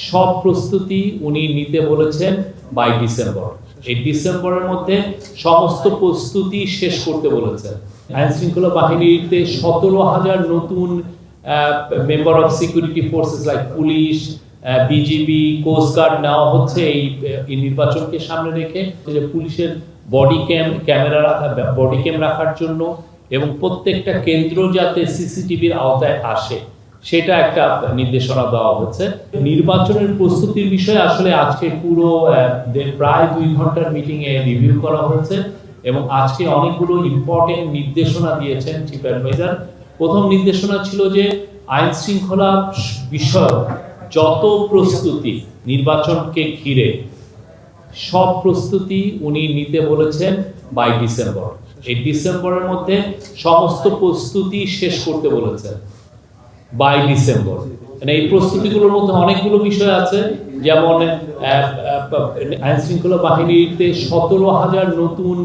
সব প্রস্তুতি উনি নিতে বলেছেন বাই ডিসেম্বর। এই ডিসেম্বরের মধ্যে সমস্ত প্রস্তুতি শেষ করতে বলেছেন। আইন শৃঙ্খলা বাহিনীতে 17,000 নতুন member of security forces like police, BGB, coastguard নেওয়া হচ্ছে এই নির্বাচনকে সামনে রেখে। পুলিশের বডি ক্যামেরা রাখার জন্য এবং প্রত্যেকটা কেন্দ্র যাতে সিসিটিভির আওতায় আসে সেটা একটা নির্দেশনা দেওয়া হচ্ছে। নির্বাচনের প্রস্তুতির বিষয়ে আসলে আজকে পুরো প্রায় 2 ঘন্টার মিটিং এ রিভিউ করা হয়েছে এবং আজকে অনেকগুলো ইম্পর্টেন্ট নির্দেশনা দিয়েছেন চিফ অ্যাডভাইজার। প্রথম নির্দেশনা ছিল যে আইন শৃঙ্খলা বিষয়ক যত প্রস্তুতি নির্বাচনকে ঘিরে সব প্রস্তুতি উনি নিতে বলেছেন বাই ডিসেম্বর। এই ডিসেম্বরের মধ্যে সমস্ত প্রস্তুতি শেষ করতে বলেছেন বাই ডিসেম্বর। মানে এই প্রস্তুতিগুলোর মধ্যে অনেকগুলো বিষয় আছে, যেমন আইন শৃঙ্খলা বাহিনীতে 17,000 নতুন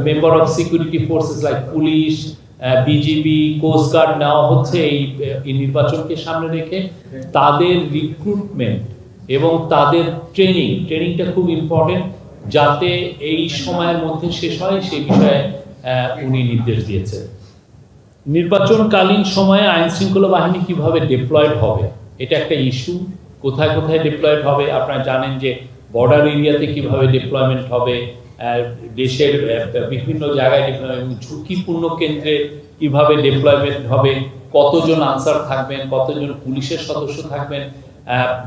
member of security forces like police, BGB, coastguard নেওয়া হচ্ছে এই নির্বাচনকে সামনে রেখে। তাদের রিক্রুটমেন্ট এবং তাদের ট্রেনিংটা খুব ইম্পর্টেন্ট, যাতে এই সময়ের মধ্যে শেষ হয় সেই বিষয়ে উনি নির্দেশ দিয়েছেন। নির্বাচনকালীন সময়ে আইন শৃঙ্খলা বাহিনী কিভাবে ডিপ্লয়েড হবে এটা একটা ইস্যু। কোথায় কোথায় ডিপ্লয়েড হবে আপনারা জানেন, যে বর্ডার এরিয়াতে কিভাবে ডিপ্লয়মেন্ট হবে, দেশের বিভিন্ন জায়গায় ডিপ্লয়মেন্ট, ঝুঁকিপূর্ণ কেন্দ্রে কিভাবে ডিপ্লয়মেন্ট হবে, কতজন আনসার থাকবেন, কতজন পুলিশের সদস্য থাকবেন,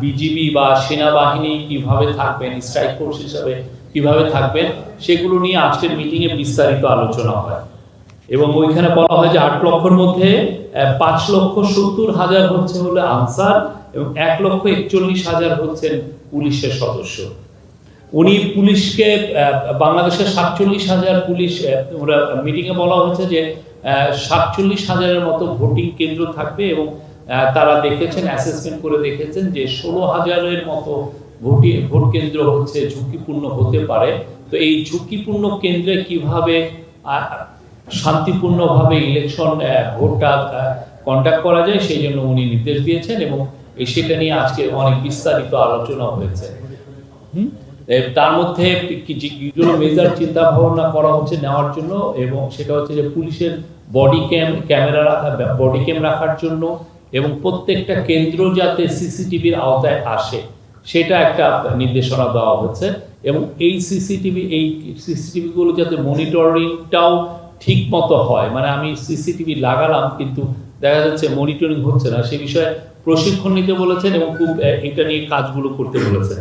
বিজিবি বা সেনাবাহিনী কিভাবে থাকবেন, স্ট্রাইক ফোর্স হিসাবে কিভাবে থাকবেন, সেগুলো নিয়ে আজকের মিটিংয়ে বিস্তারিত আলোচনা হয়। এবং ওইখানে বলা হয় যে 8 লক্ষের মধ্যে 5,70,000 হচ্ছে হলো আনসার এবং 1,41,000 হচ্ছেন পুলিশের সদস্য। উনি পুলিশকে বাংলাদেশের 47,000 পুলিশ, মিটিংয়ে বলা হয়েছে যে 47,000-এর মতো ভোটিং কেন্দ্র থাকবে এবং তারা দেখেছেন, অ্যাসেসমেন্ট করে দেখেছেন যে 16,000-এর মতো ভোট কেন্দ্র হচ্ছে ঝুঁকিপূর্ণ হতে পারে। তো এই ঝুঁকিপূর্ণ কেন্দ্রে কিভাবে শান্তিপূর্ণভাবে ইলেকশন ভোটটা কন্ডাক্ট করা যায় সেই জন্য উনি নির্দেশ দিয়েছেন এবং সেটা নিয়ে আজকে অনেক বিস্তারিত আলোচনা হয়েছে। তার মধ্যে যেগুলো মেজার চিন্তা ভাবনা করা হচ্ছে নেওয়ার জন্য, এবং সেটা হচ্ছে যে পুলিশের বডি ক্যামেরা রাখার জন্য এবং প্রত্যেকটা কেন্দ্র যাতে সিসিটিভির আওতায় আসে সেটা একটা নির্দেশনা দেওয়া হচ্ছে। এবং এই সিসিটিভি গুলো যাতে মনিটরিংটাও ঠিক মতো হয়, মানে আমি সিসিটিভি লাগালাম কিন্তু দেখা যাচ্ছে মনিটরিং হচ্ছে না, সে বিষয়ে প্রশিক্ষণ নিতে বলেছেন এবং খুব এটা নিয়ে কাজগুলো করতে বলেছেন।